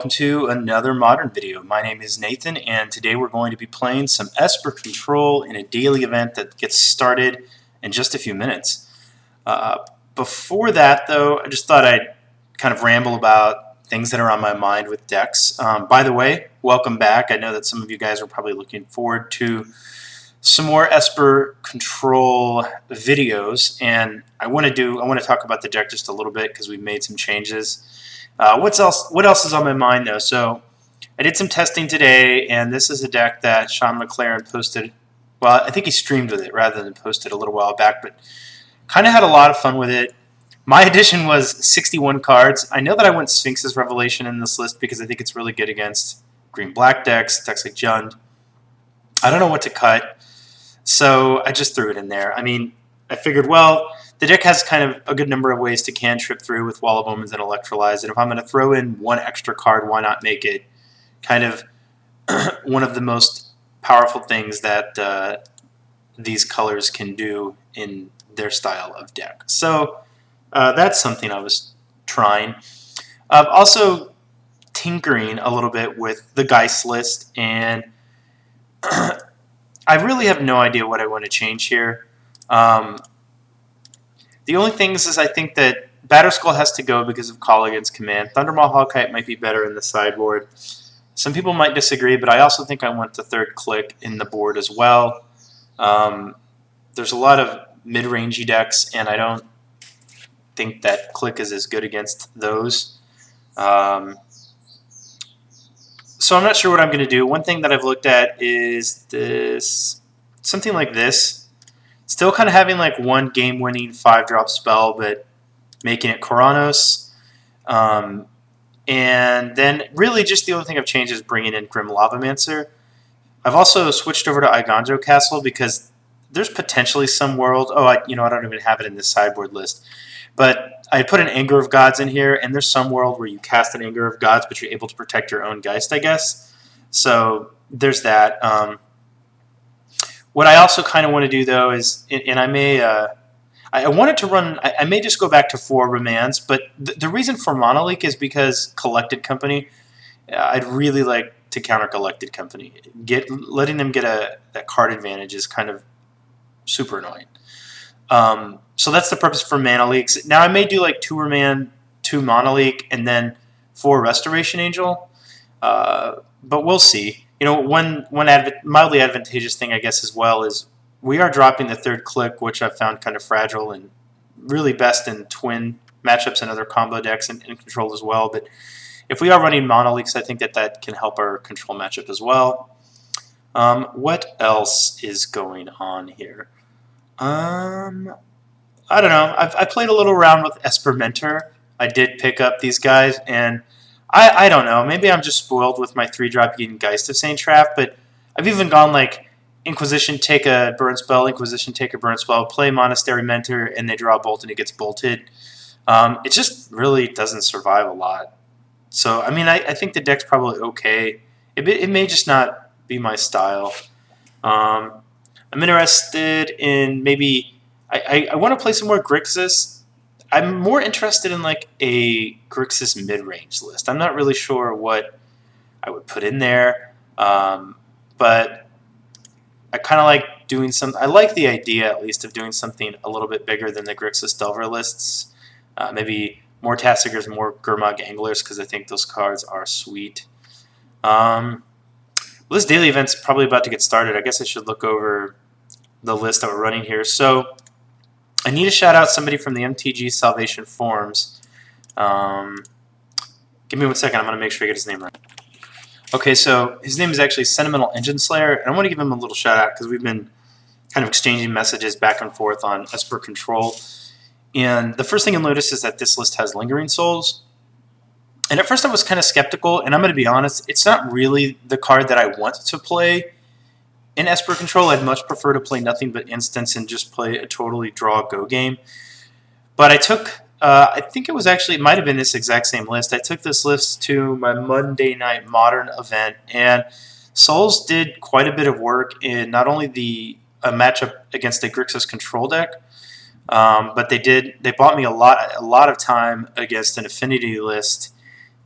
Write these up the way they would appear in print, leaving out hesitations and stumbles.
Welcome to another Modern video. My name is Nathan, and today we're going to be playing some Esper Control in a daily event that gets started in just a few minutes. Before that, though, I just thought I'd kind of ramble about things that are on my mind with decks. By the way, welcome back. I know that some of you guys are probably looking forward to some more Esper Control videos, and I want to talk about the deck just a little bit because we've made some changes. What else is on my mind, though? So I did some testing today, and this is a deck that Sean McLaren posted. Well, I think he streamed with it rather than posted a little while back, but kind of had a lot of fun with it. My addition was 61 cards. I know that I went Sphinx's Revelation in this list because I think it's really good against green-black decks like Jund. I don't know what to cut, so I just threw it in there. I mean, I figured, well, the deck has kind of a good number of ways to cantrip through with Wall of Omens and Electrolyze, and if I'm going to throw in one extra card, why not make it kind of one of the most powerful things that these colors can do in their style of deck. So that's something I was trying. Also tinkering a little bit with the Geist list, and I really have no idea what I want to change here. The only thing is I think that Batterskull has to go because of Colligan's command. Thundermaw Hawkite might be better in the sideboard. Some people might disagree, but I also think I want the third click in the board as well. There's a lot of mid-rangey decks, and I don't think that click is as good against those. So I'm not sure what I'm going to do. One thing that I've looked at is this, something like this. Still kind of having like one game-winning 5-drop spell, but making it Koranos. And then really just the only thing I've changed is bringing in Grim Lavamancer. I've also switched over to Eiganjo Castle because there's potentially some world. Oh, I don't even have it in this sideboard list. But I put an Anger of Gods in here, and there's some world where you cast an Anger of Gods, but you're able to protect your own Geist, I guess. So there's that. What I also kind of want to do, though, is, and I may, I wanted to run, I may just go back to 4 Remands, but the reason for Monoleak is because Collected Company, I'd really like to counter Collected Company. Letting them get that card advantage is kind of super annoying. So that's the purpose for Mana Leaks. Now I may do like 2 Remand, 2 Monoleak, and then 4 Restoration Angel, but we'll see. One mildly advantageous thing, I guess, as well is we are dropping the third click, which I've found kind of fragile and really best in twin matchups and other combo decks and control as well. But if we are running Monoleaks, I think that can help our control matchup as well. What else is going on here? I don't know. I played a little around with Esper Mentor. I did pick up these guys, and I don't know. Maybe I'm just spoiled with my 3-drop Eden Geist of Saint Traff, but I've even gone like Inquisition, take a burn spell, Inquisition, take a burn spell, play Monastery Mentor, and they draw a bolt and it gets bolted. It just really doesn't survive a lot. So, I mean, I think the deck's probably okay. It may just not be my style. I'm interested in maybe... I want to play some more Grixis. I'm more interested in like a Grixis mid-range list. I'm not really sure what I would put in there, but I kind of like doing some. I like the idea, at least, of doing something a little bit bigger than the Grixis Delver lists. Maybe more Tassigers, more Gurmag Anglers, because I think those cards are sweet. Well, this daily event's probably about to get started. I guess I should look over the list that we're running here. So I need to shout out somebody from the MTG Salvation Forums. Give me 1 second. I'm going to make sure I get his name right. Okay, so his name is actually Sentimental Engine Slayer, and I want to give him a little shout out because we've been kind of exchanging messages back and forth on Esper Control. And the first thing you'll notice is that this list has Lingering Souls. And at first I was kind of skeptical, and I'm going to be honest, it's not really the card that I want to play in Esper Control. I'd much prefer to play nothing but Instants and just play a totally draw-go game. But I took, I think it might have been this exact same list. I took this list to my Monday Night Modern event, and Souls did quite a bit of work in not only the matchup against a Grixis Control deck, but they bought me a lot of time against an Affinity list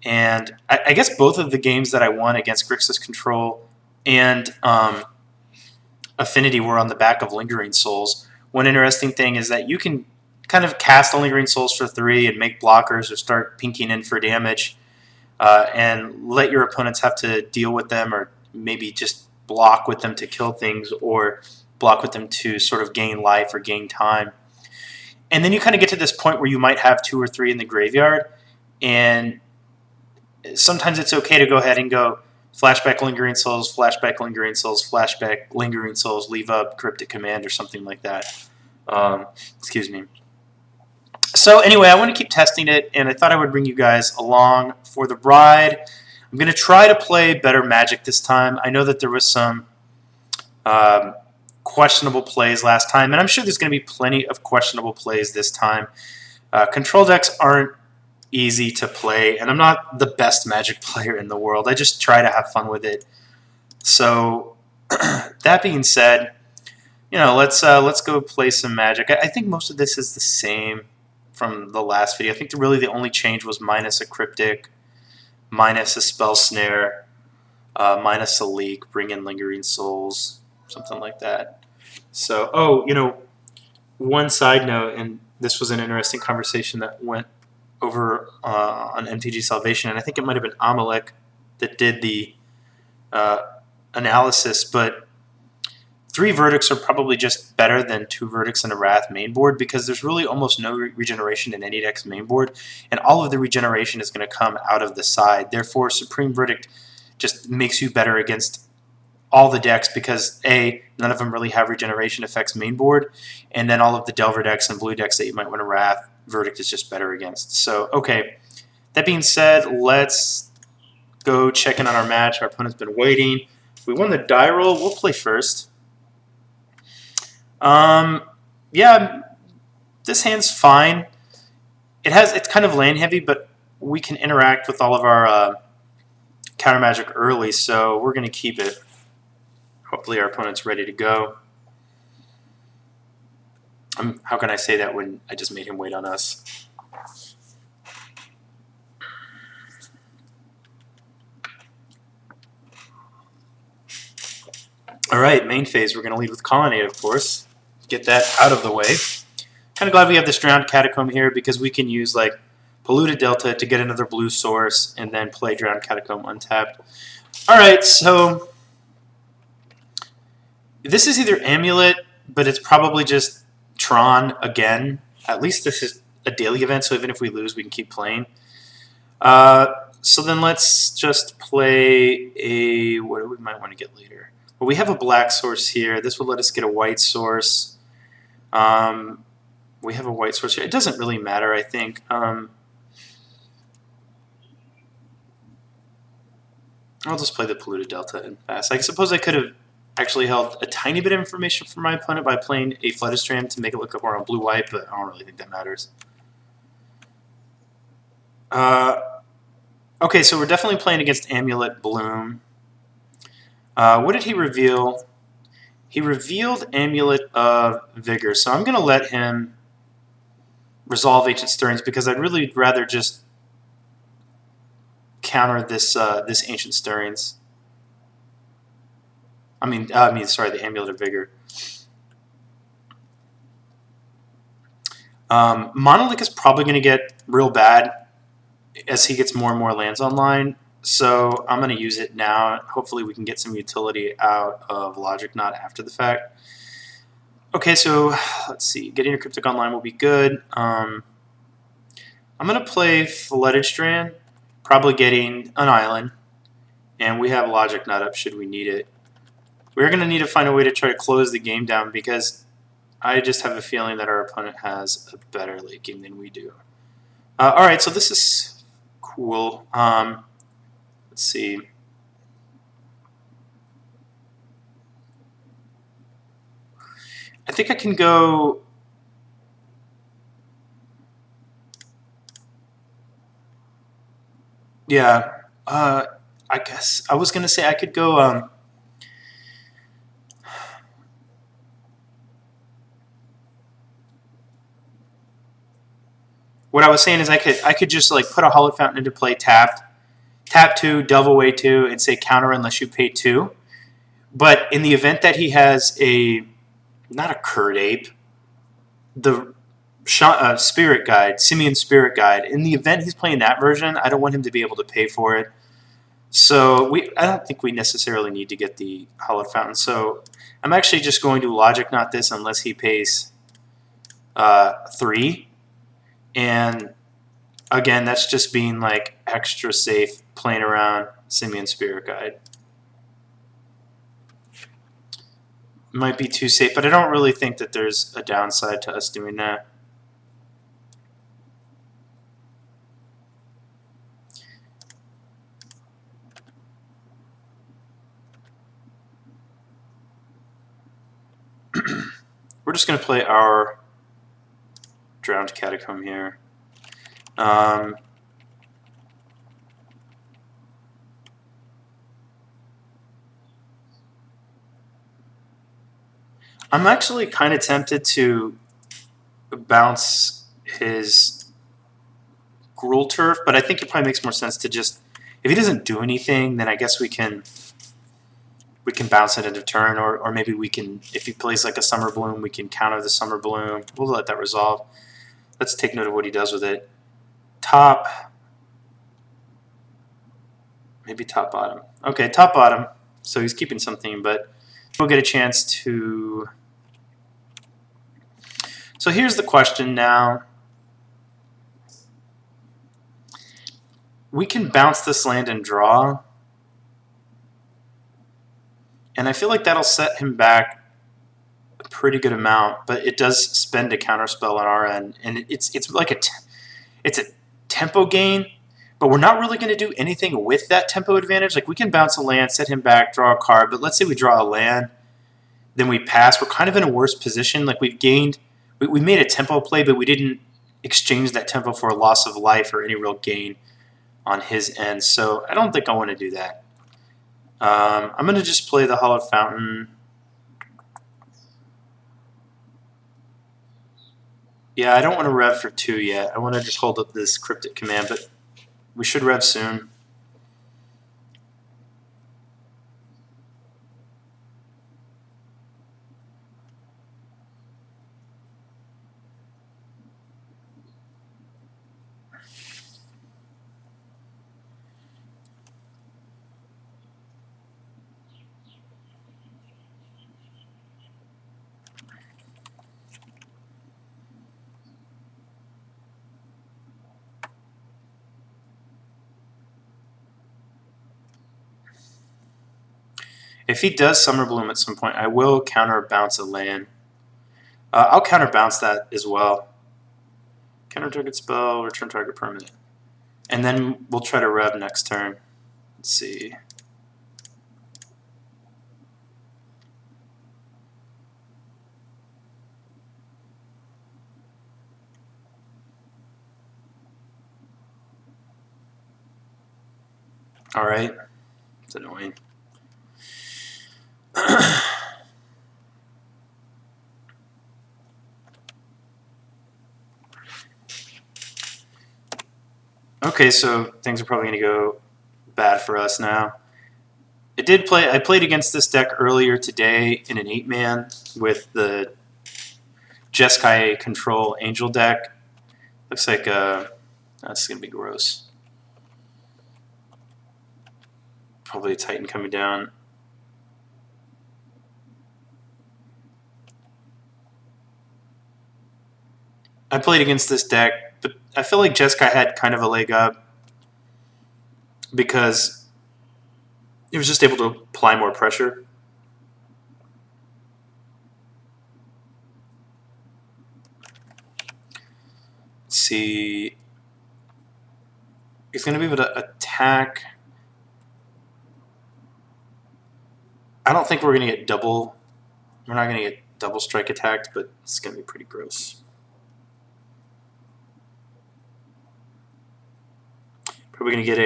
And I guess both of the games that I won against Grixis Control and Affinity were on the back of Lingering Souls. One interesting thing is that you can kind of cast a Lingering Souls for 3 and make blockers or start pinking in for damage, and let your opponents have to deal with them, or maybe just block with them to kill things, or block with them to sort of gain life or gain time. And then you kind of get to this point where you might have 2 or 3 in the graveyard, and sometimes it's okay to go ahead and go flashback Lingering Souls, flashback Lingering Souls, flashback Lingering Souls, leave up Cryptic Command or something like that. Excuse me. So anyway, I want to keep testing it, and I thought I would bring you guys along for the ride. I'm going to try to play better Magic this time. I know that there was some questionable plays last time, and I'm sure there's going to be plenty of questionable plays this time. Control decks aren't easy to play, and I'm not the best Magic player in the world. I just try to have fun with it. So that being said, let's go play some Magic. I think most of this is the same from the last video. I think really the only change was minus a Cryptic, minus a Spell Snare, minus a Leak, bring in Lingering Souls, something like that. So, one side note, and this was an interesting conversation that went over on MTG Salvation, and I think it might have been Amulet that did the analysis, but 3 verdicts are probably just better than 2 verdicts in a Wrath main board, because there's really almost no regeneration in any deck's main board, and all of the regeneration is going to come out of the side. Therefore, Supreme Verdict just makes you better against all the decks, because A, none of them really have regeneration effects main board, and then all of the Delver decks and blue decks that you might want to Wrath, Verdict is just better against. So, okay. That being said, let's go check in on our match. Our opponent's been waiting. We won the die roll. We'll play first. Yeah, this hand's fine. It's kind of land heavy, but we can interact with all of our counter magic early, so we're going to keep it. Hopefully our opponent's ready to go. How can I say that when I just made him wait on us? All right, main phase. We're going to lead with Colonnade, of course. Get that out of the way. Kind of glad we have this Drowned Catacomb here, because we can use like Polluted Delta to get another blue source and then play Drowned Catacomb untapped. All right, so this is either Amulet, but it's probably just Tron again. At least this is a daily event, so even if we lose, we can keep playing. So then let's just play a... what do we might want to get later? Well, we have a black source here. This would let us get a white source. We have a white source here. It doesn't really matter, I think. I'll just play the Polluted Delta and pass. I suppose I could have actually held a tiny bit of information from my opponent by playing a Flooded Strand to make it look like we're on blue-white, but I don't really think that matters. Okay, so we're definitely playing against Amulet Bloom. What did he reveal? He revealed Amulet of Vigor, so I'm going to let him resolve Ancient Stirrings, because I'd really rather just counter this this Ancient Stirrings. Sorry, the Amulet of Vigor. Monolith is probably going to get real bad as he gets more and more lands online, so I'm going to use it now. Hopefully we can get some utility out of Logic Knot after the fact. Okay, so let's see. Getting a Cryptic online will be good. I'm going to play Flooded Strand, probably getting an island, and we have Logic Knot up should we need it. We're going to need to find a way to try to close the game down, because I just have a feeling that our opponent has a better late game than we do. Alright, so this is cool. Let's see. I think I can go... Yeah, I guess I was going to say I could go... What I was saying is I could just like put a Hollow Fountain into play tapped, tap 2, delve away 2, and say counter unless you pay 2. But in the event that he has a, not a Curd Ape, the Spirit Guide, Simian Spirit Guide, in the event he's playing that version, I don't want him to be able to pay for it. So I don't think we necessarily need to get the Hallowed Fountain. So I'm actually just going to Logic Knot this unless he pays 3. And again, that's just being like extra safe, playing around Simian Spirit Guide. Might be too safe, but I don't really think that there's a downside to us doing that. We're just going to play our Drowned Catacomb here. I'm actually kind of tempted to bounce his Gruul Turf, but I think it probably makes more sense to just, if he doesn't do anything, then I guess we can bounce it into turn, or maybe we can, if he plays like a Summer Bloom, we can counter the Summer Bloom. We'll let that resolve. Let's take note of what he does with it. Top, maybe top bottom. Okay, top bottom. So he's keeping something, but we'll get a chance to. So here's the question now. We can bounce this land and draw. And I feel like that'll set him back a pretty good amount, but it does spend a counterspell on our end. And it's like it's a tempo gain, but we're not really going to do anything with that tempo advantage. Like we can bounce a land, set him back, draw a card, but let's say we draw a land, then we pass. We're kind of in a worse position. Like we've gained, we made a tempo play, but we didn't exchange that tempo for a loss of life or any real gain on his end. So I don't think I want to do that. I'm going to just play the Hallowed Fountain. Yeah, I don't want to rev for 2 yet. I want to just hold up this Cryptic Command, but we should rev soon. If he does Summer Bloom at some point, I will counterbounce a land. I'll counterbounce that as well. Counter target spell, return target permanent. And then we'll try to rev next turn. Let's see. All right. It's annoying. Okay, so things are probably going to go bad for us now. I played against this deck earlier today in an 8-man with the Jeskai Control Angel deck. Looks like that's going to be gross. Probably a Titan coming down. I played against this deck, but I feel like Jeskai had kind of a leg up because it was just able to apply more pressure. Let's see. He's going to be able to attack. I don't think we're going to get double. We're not going to get double strike attacked, but it's going to be pretty gross. Probably going to get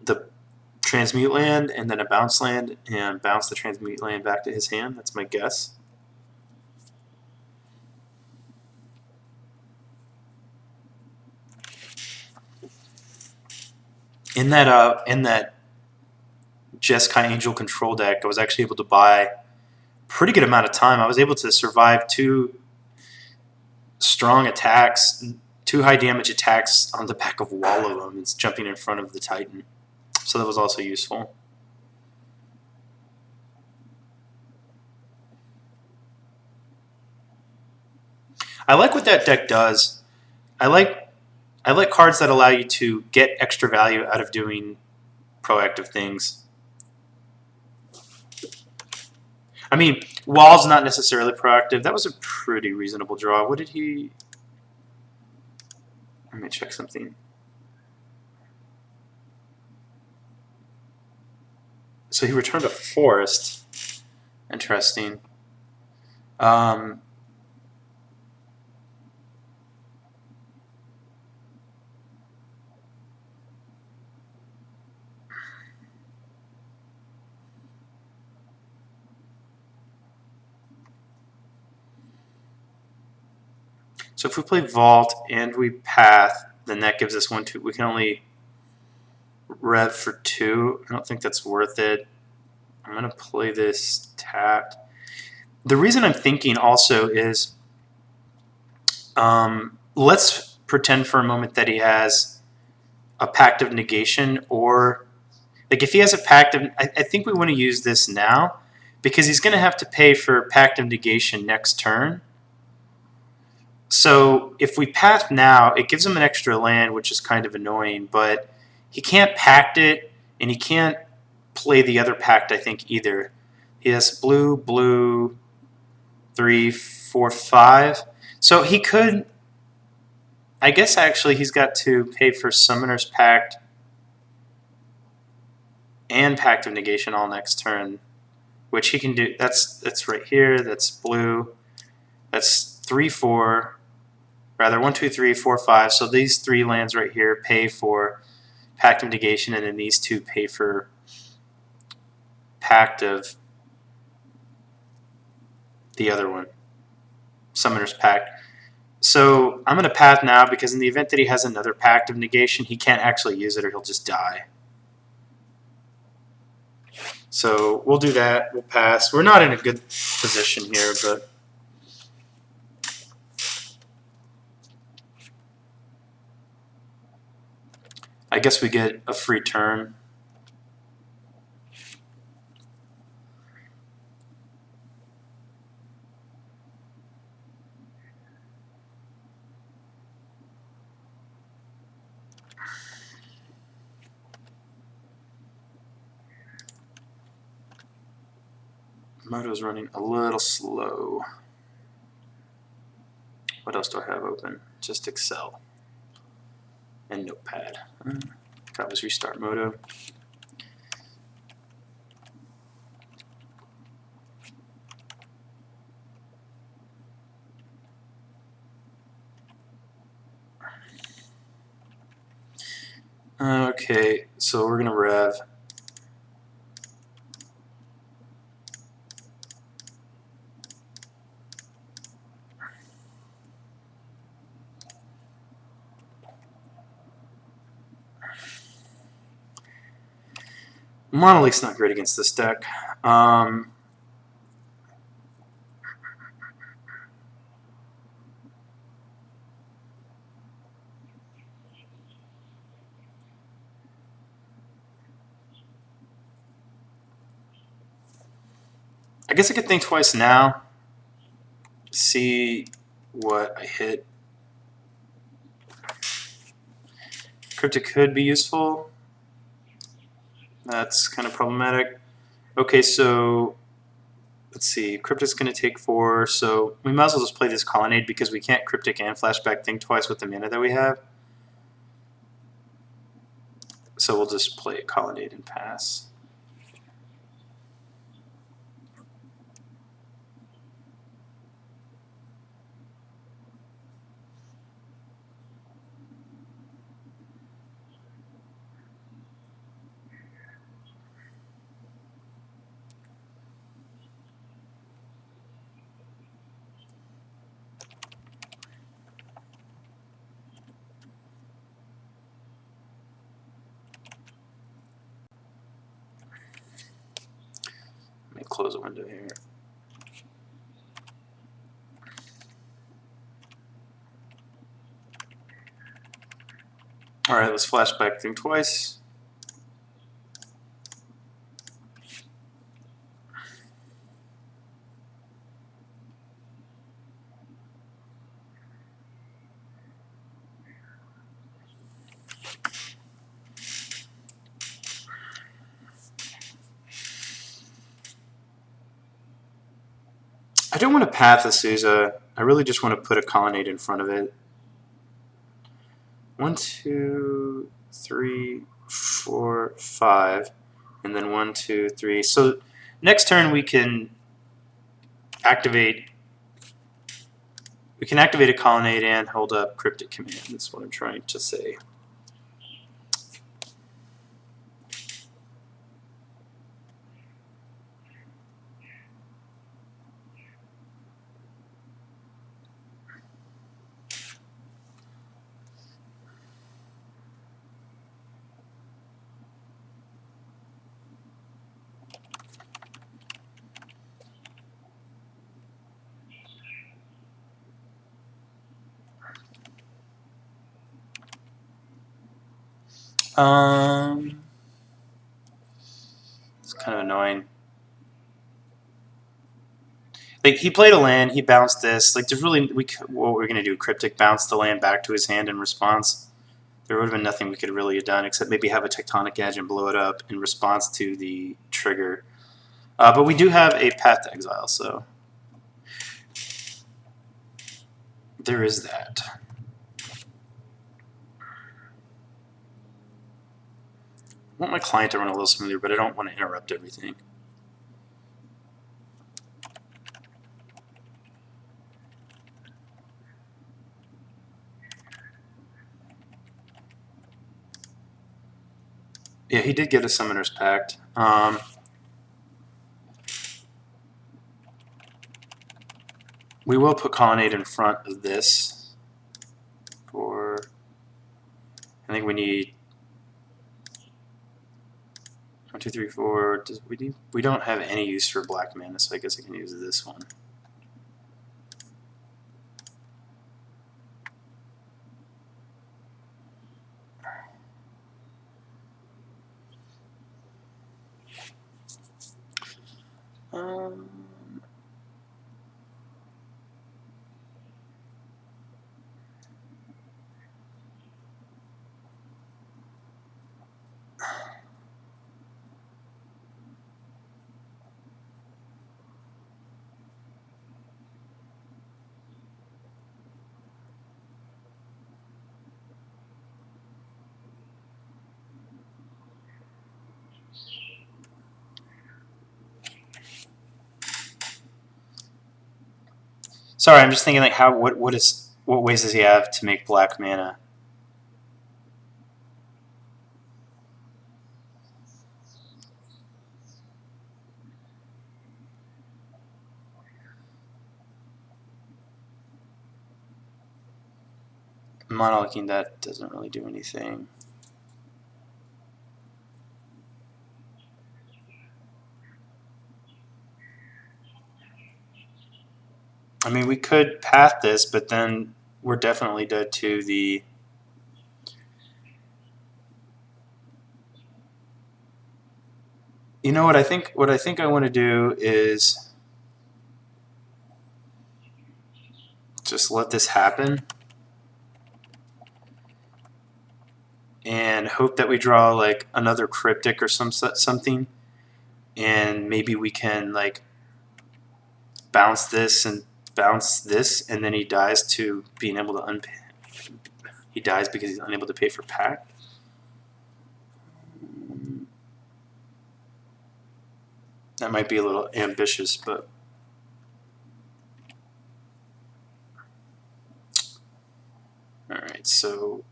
the transmute land and then a bounce land and bounce the transmute land back to his hand. That's my guess. in that Jeskai Angel control deck, I was actually able to buy pretty good amount of time. I was able to survive 2 strong attacks, 2 high damage attacks on the back of wall of them. It's jumping in front of the Titan. So that was also useful. I like what that deck does. I like cards that allow you to get extra value out of doing proactive things. I mean, Wall's not necessarily proactive. That was a pretty reasonable draw. What did he... Let me check something. So he returned a Forest. Interesting. So if we play Vault and we Path, then that gives us 1, 2. We can only rev for 2. I don't think that's worth it. I'm going to play this tapped. The reason I'm thinking also is, let's pretend for a moment that he has a Pact of Negation, or like if he has a Pact of, I think we want to use this now because he's going to have to pay for Pact of Negation next turn. So if we Path now, it gives him an extra land, which is kind of annoying, but he can't Pact it, and he can't play the other Pact, I think, either. He has blue, blue, 3, 4, 5. So he could, I guess actually he's got to pay for Summoner's Pact and Pact of Negation all next turn, which he can do. That's right here, that's blue. That's 3, 4. Rather, 1, 2, 3, 4, 5. So these 3 lands right here pay for Pact of Negation, and then these 2 pay for Pact of the other one, Summoner's Pact. So I'm going to Path now because in the event that he has another Pact of Negation, he can't actually use it or he'll just die. So we'll do that. We'll pass. We're not in a good position here, but I guess we get a free turn. Moto's running a little slow. What else do I have open? Just Excel and Notepad. That was restart Moto. Okay, so we're gonna rev. Monolith's not great against this deck. I guess I could think twice now. See what I hit. Cryptic could be useful. That's kind of problematic. Okay, so let's see. Cryptic's going to take 4, so we might as well just play this Colonnade because we can't Cryptic and Flashback think twice with the mana that we have. So we'll just play Colonnade and pass. close a window here. All right, let's flash back thing twice. I don't want to path a Sousa. I really just want to put a colonnade in front of it. 1, 2, 3, 4, 5, and then 1, 2, 3. So next turn we can activate. We can activate a colonnade and hold up cryptic command. That's what I'm trying to say. It's kind of annoying. Like he played a land, he bounced this. Like there's really what we're gonna do? Cryptic bounce the land back to his hand in response. There would have been nothing we could really have done except maybe have a tectonic edge and blow it up in response to the trigger. But we do have a path to exile, so there is that. I want my client to run a little smoother, but I don't want to interrupt everything. Yeah, he did get a Summoner's Pact. We will put Colonnade in front of this. I think we need 1, 2, 3, 4. We don't have any use for black mana, so I guess I can use this one. Sorry, I'm just thinking like what ways does he have to make black mana? Monolithing that doesn't really do anything. I mean, we could path this, but then we're definitely dead to the. You know what I think? What I think I want to do is just let this happen and hope that we draw like another cryptic or something, and maybe we can like bounce this, and then he dies to being able to unpay. He dies because he's unable to pay for pack. That might be a little ambitious, but all right. So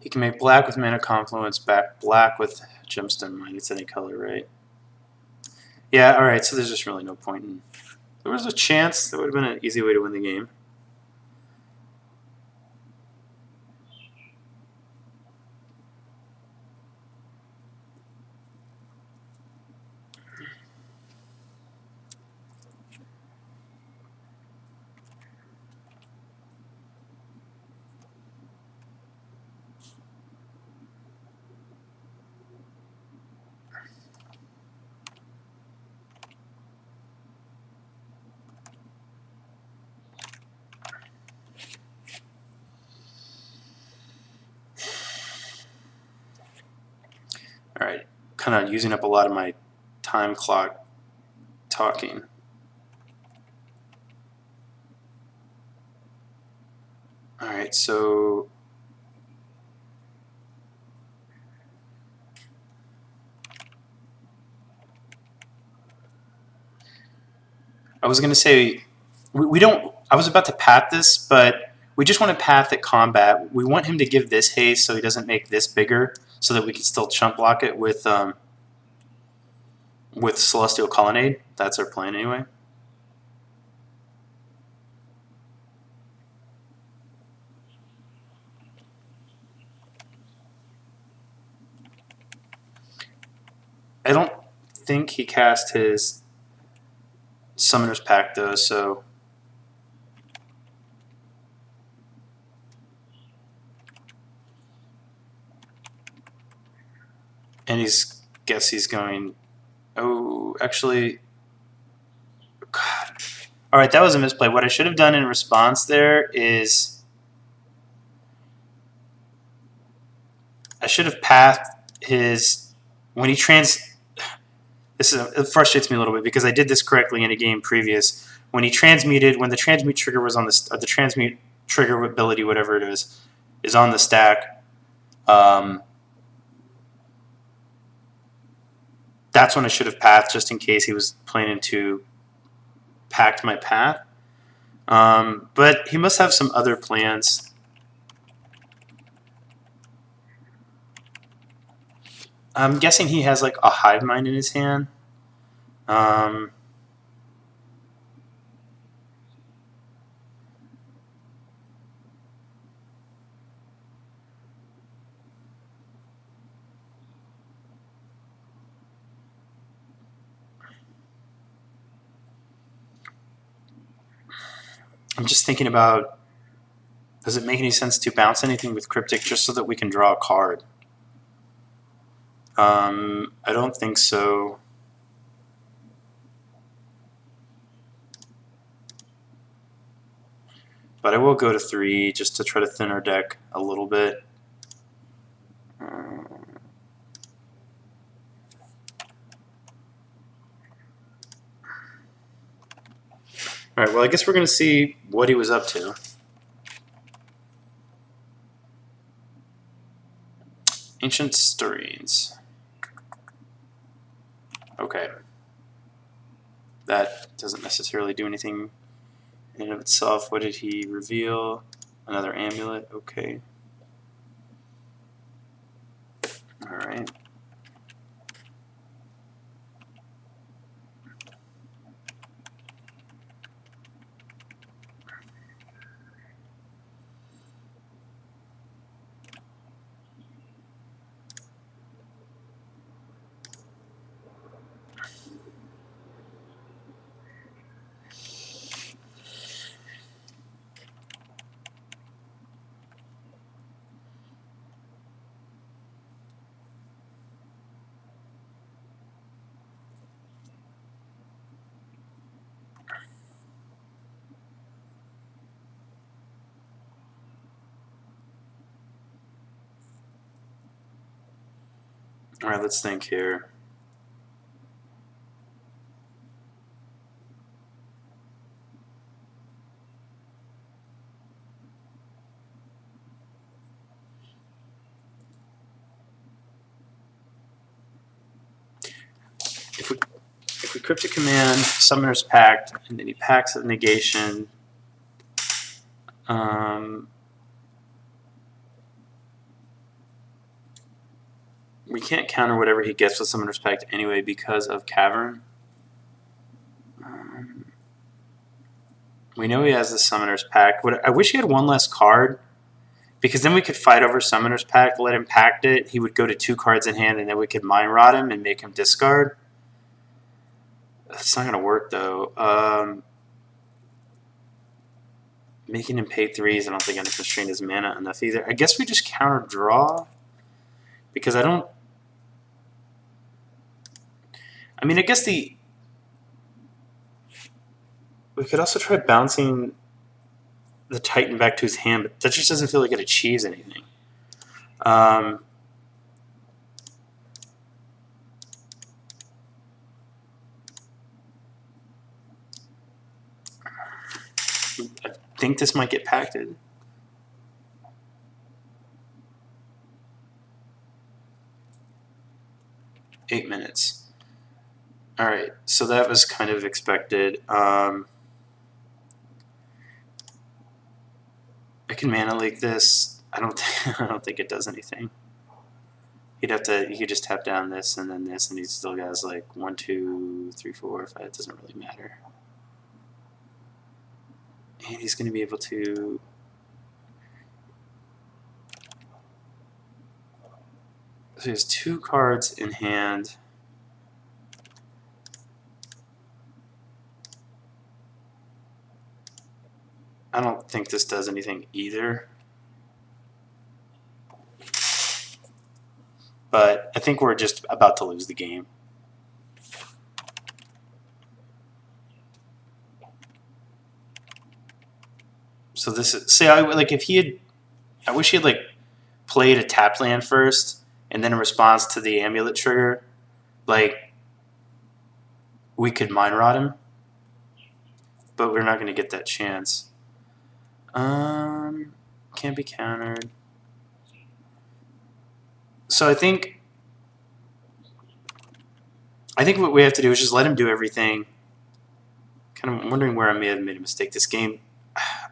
he can make black with Mana Confluence, back black with Gemstone Mine. It's any color, right? Yeah. All right. So there's just really no point in. There was a chance that would have been an easy way to win the game. Alright, kind of using up a lot of my time clock talking. Alright, so I was going to say, we don't, I was about to path this, but we just want to path at combat. We want him to give this haste so he doesn't make this bigger, so that we can still chump block it with Celestial Colonnade. That's our plan anyway. I don't think he cast his Summoner's Pact though, so and he's going. Oh, actually, God. All right, that was a misplay. What I should have done in response there is I should have pathed his when he it frustrates me a little bit because I did this correctly in a game previous. When he transmuted, when the transmute trigger was on the transmute trigger ability, whatever it is on the stack. That's when I should have pathed just in case he was planning to pact my path. But he must have some other plans. I'm guessing he has like a hive mind in his hand. I'm just thinking about, does it make any sense to bounce anything with Cryptic just so that we can draw a card? I don't think so. But I will go to 3 just to try to thin our deck a little bit. Alright, well I guess we're going to see what he was up to. Ancient Stirrings. Okay. That doesn't necessarily do anything in and of itself. What did he reveal? Another amulet. Okay. Alright. Alright, let's think here. If we Cryptic Command, Summoner's Pact, and then he packs a negation, we can't counter whatever he gets with Summoner's Pact anyway because of Cavern. We know he has the Summoner's Pact. I wish he had one less card, because then we could fight over Summoner's Pact, let him pact it, he would go to 2 cards in hand, and then we could Mind Rot him and make him discard. That's not going to work, though. Making him pay 3s, I don't think I'm going to constrain his mana enough either. I guess we just counter draw, because I don't... I mean, I guess we could also try bouncing the Titan back to his hand, but that just doesn't feel like it achieves anything. think this might get pacted. Eight minutes. All right, so that was kind of expected. I can mana leak this. I don't think it does anything. He could just tap down this and then this, and he still has like 1, 2, 3, 4, 5. It doesn't really matter. And he's going to be able to. So he has 2 cards in hand. I don't think this does anything either. But I think we're just about to lose the game. So this is, say, like if he had, I wish he had like played a tapped land first, and then in response to the Amulet trigger, like we could Mind Rot him, but we're not going to get that chance. Can't be countered. So I think what we have to do is just let him do everything. Kind of wondering where I may have made a mistake this game.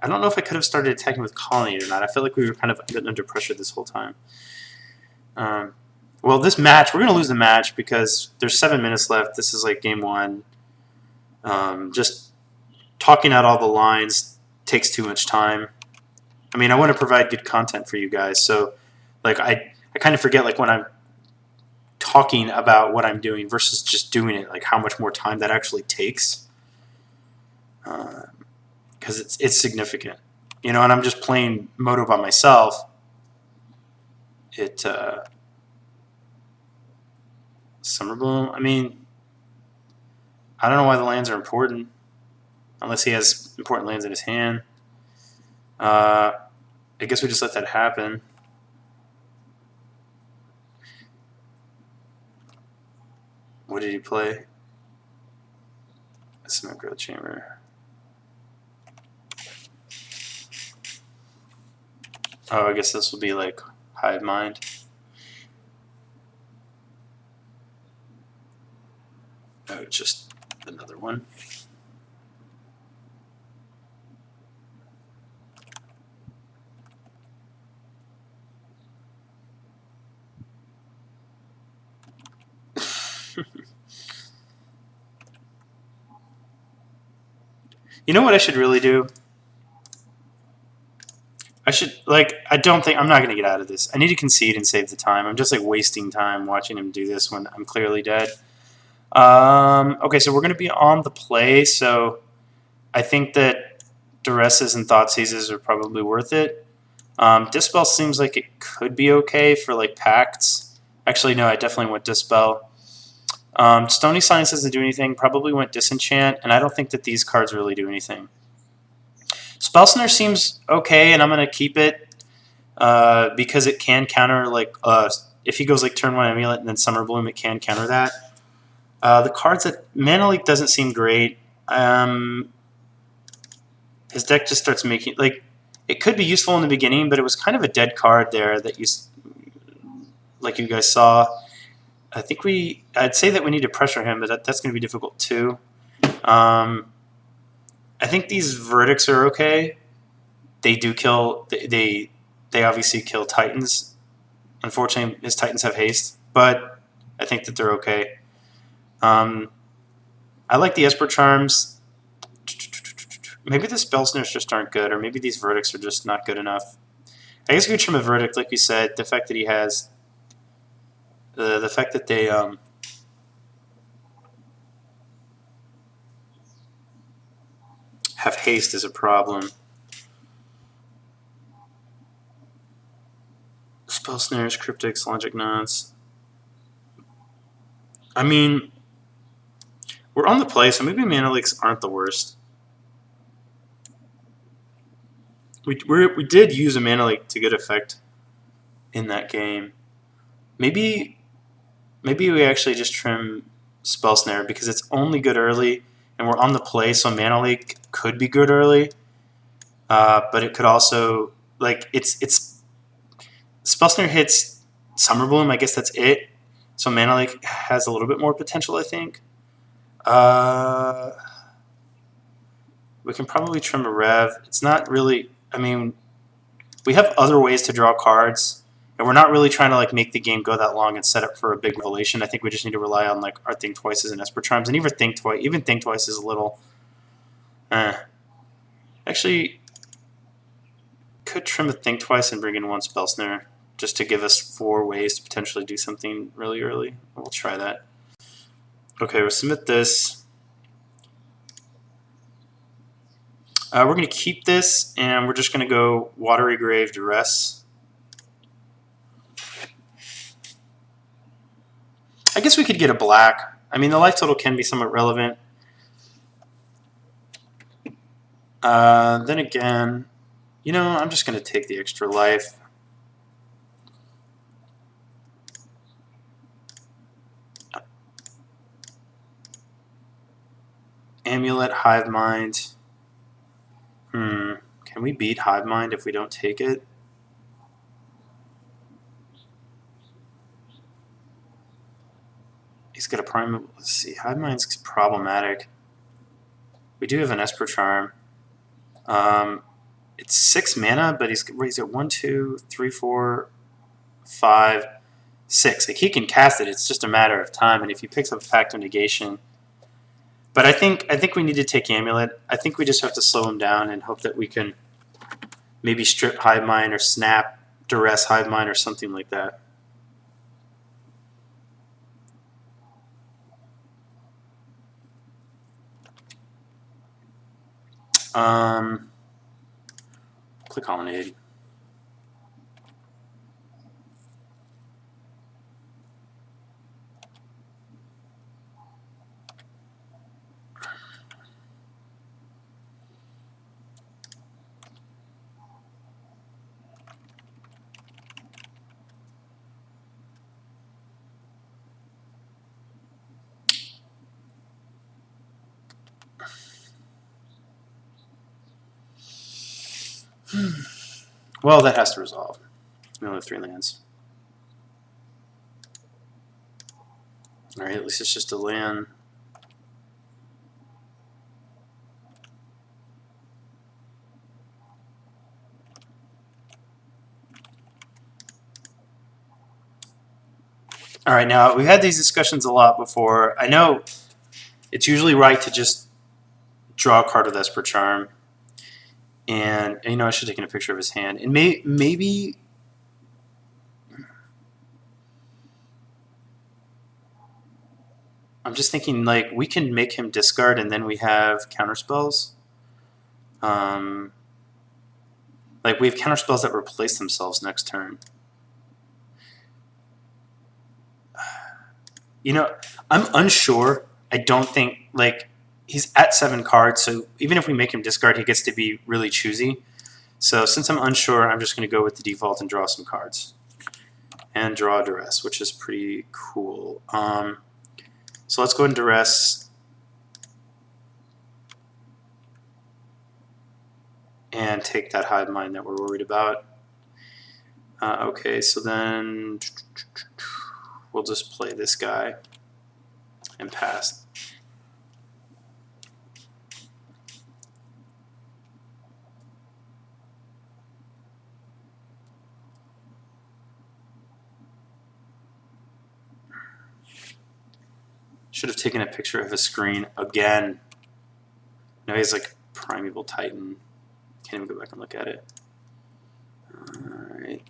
I don't know if I could have started attacking with Colony or not. I feel like we were kind of under pressure this whole time. Well, this match, we're going to lose the match because there's 7 minutes left. This is like game 1. Just talking out all the lines takes too much time. I mean, I want to provide good content for you guys, so like I kind of forget like when I'm talking about what I'm doing versus just doing it, like how much more time that actually takes. Because it's significant, you know, and I'm just playing Moto by myself. Summer Bloom, I mean, I don't know why the lands are important, unless he has important lands in his hand. I guess we just let that happen. What did he play? Cement Growth Chamber. Oh, I guess this will be like Hive Mind. Oh, just another one. You know what I should really do? I should, like, I'm not going to get out of this. I need to concede and save the time. I'm just, like, wasting time watching him do this when I'm clearly dead. Okay, so we're going to be on the play, so I think that Duresses and Thoughtseizes are probably worth it. Dispel seems like it could be okay for, like, pacts. Actually, no, I definitely went Dispel. Stony Science doesn't do anything. Probably went Disenchant, and I don't think that these cards really do anything. Spellsnare seems okay, and I'm going to keep it because it can counter, like, if he goes like turn 1 Amulet and then Summer Bloom, it can counter that. The cards that Mana Leak doesn't seem great. His deck just starts making, like, it could be useful in the beginning, but it was kind of a dead card there that like you guys saw. I think I'd say that we need to pressure him, but that's going to be difficult too. I think these verdicts are okay. They do kill. They obviously kill Titans. Unfortunately, his Titans have haste, but I think that they're okay. I like the Esper Charms. Maybe the Spell Snares just aren't good, or maybe these verdicts are just not good enough. I guess we could trim a verdict, like we said. The fact that he has the fact that they have haste is a problem. Spell Snares, Cryptics, Logic Knots. I mean, we're on the play, so maybe Mana Leaks aren't the worst. We did use a Mana Leak to good effect in that game. Maybe we actually just trim Spell Snare because it's only good early, and we're on the play, so Mana Leak could be good early. but it could also, like, it's Spell Snare hits Summer Bloom. I guess that's it. So Mana Lake has a little bit more potential, I think. We can probably trim a Rev. It's not really. I mean, we have other ways to draw cards, and we're not really trying to like make the game go that long and set up for a big revelation. I think we just need to rely on like our Think Twices and Esper Charms, and even Think Twice is a little. Actually, could trim a Think Twice and bring in one Spell Snare just to give us 4 ways to potentially do something really early. We'll try that. Okay, we'll submit this. We're going to keep this, and we're just going to go Watery Grave Duress. I guess we could get a black. I mean, the life total can be somewhat relevant. Then again, you know, I'm just going to take the extra life. Amulet, Hive Mind. Can we beat Hive Mind if we don't take it? He's got a prime. Let's see. Hive Mind's problematic. We do have an Esper Charm. It's 6 mana, but he's at 1, 2, 3, 4, 5, 6. Like, he can cast it. It's just a matter of time. And if he picks up Pact of Negation, but I think we need to take Amulet. I think we just have to slow him down and hope that we can maybe strip Hive Mind or snap Duress Hive Mind or something like that. Click Colonnade. Well, that has to resolve. We only have 3 lands. Alright, at least it's just a land. Alright, now we've had these discussions a lot before. I know it's usually right to just draw a card with Esper Charm. And you know, I should have taken a picture of his hand. And maybe I'm just thinking, like, we can make him discard and then we have counterspells. Like, we have counterspells that replace themselves next turn. You know, I'm unsure. I don't think, like, he's at 7 cards, so even if we make him discard, he gets to be really choosy. So since I'm unsure, I'm just going to go with the default and draw some cards. And draw Duress, which is pretty cool. So let's go ahead and Duress. And take that Hive Mind that we're worried about. Okay, so then we'll just play this guy and pass. Should have taken a picture of his screen again. Now he's like Primeval Titan. Can't even go back and look at it. Alright.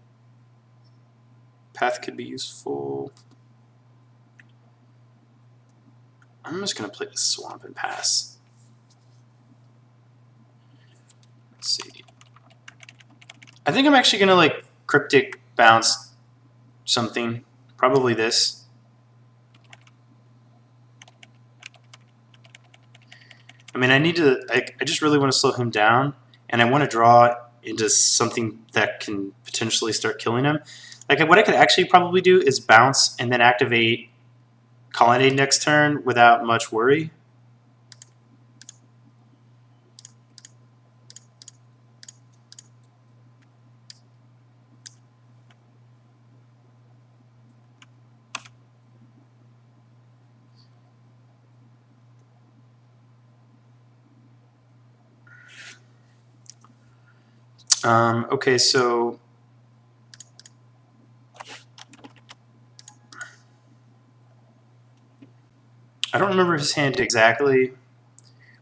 Path could be useful. I'm just going to play the Swamp and pass. Let's see. I think I'm actually going to like Cryptic Bounce something. Probably this. I mean, I need to. I just really want to slow him down, and I want to draw into something that can potentially start killing him. Like, what I could actually probably do is bounce and then activate Colonnade next turn without much worry. Okay, so I don't remember his hand exactly,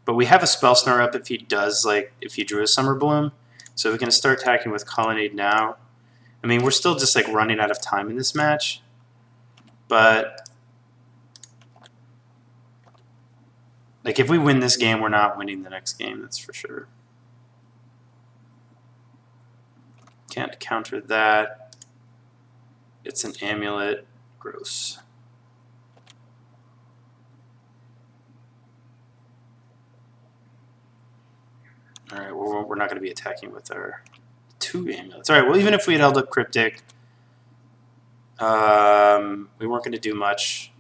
but we have a Spell Snare up if he does, like, if he drew a Summer Bloom. So we can start attacking with Colonnade now. I mean, we're still just, like, running out of time in this match. But, like, if we win this game, we're not winning the next game, that's for sure. Can't counter that. It's an Amulet. Gross. Alright, well, we're not going to be attacking with our 2 Amulets. Alright, well, even if we had held up Cryptic, we weren't going to do much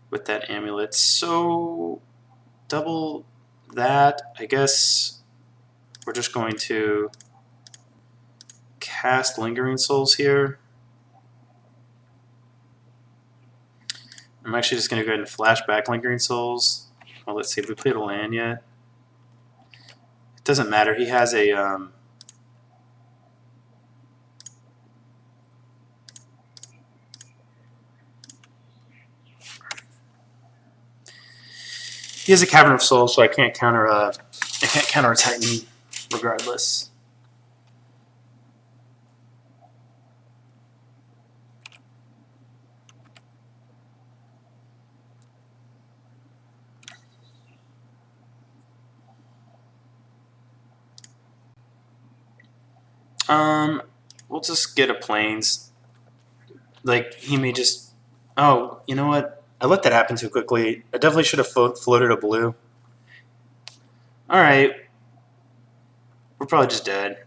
with that Amulet. So, double that. I guess we're just going to cast Lingering Souls here. I'm actually just going to go ahead and flash back Lingering Souls. Well, let's see if we played a land yet. It doesn't matter. He has a... he has a Cavern of Souls, so I can't counter counterattack me regardless. We'll just get a Plains. Like, he may just... Oh, you know what? I let that happen too quickly. I definitely should have floated a blue. Alright. We're probably just dead.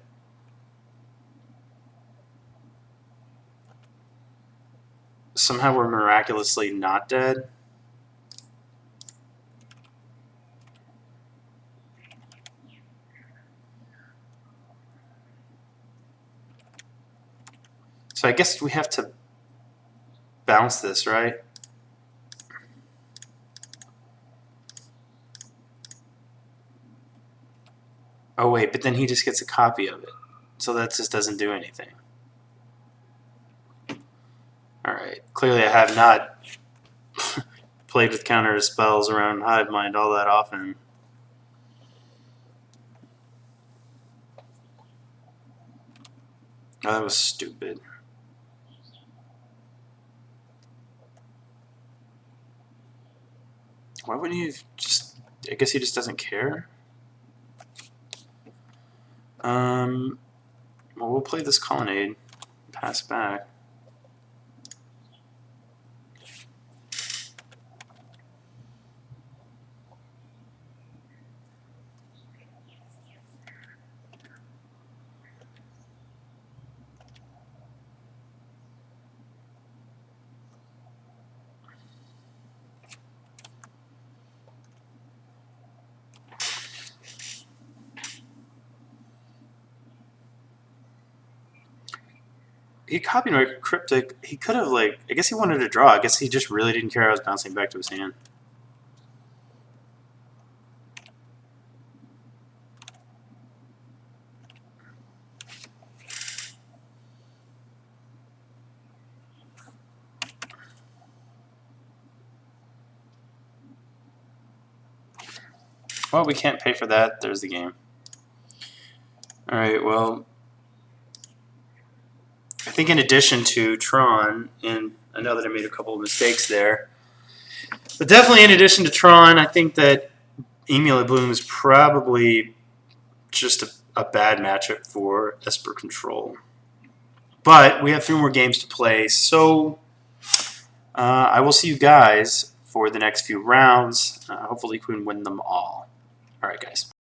Somehow we're miraculously not dead. So I guess we have to bounce this, right? Oh wait, but then he just gets a copy of it. So that just doesn't do anything. Alright, clearly I have not played with counter spells around Hive Mind all that often. Oh, that was stupid. Why wouldn't he just... I guess he just doesn't care? Well, we'll play this Colonnade. Pass back. He copied my Cryptic. He could have, like... I guess he wanted to draw. I guess he just really didn't care I was bouncing back to his hand. Well, we can't pay for that. There's the game. Alright, well... I think in addition to Tron, and I know that I made a couple of mistakes there, but definitely in addition to Tron, I think that Amulet Bloom is probably just a bad matchup for Esper Control. But we have 3 more games to play, so I will see you guys for the next few rounds. Hopefully we can win them all. Alright, guys.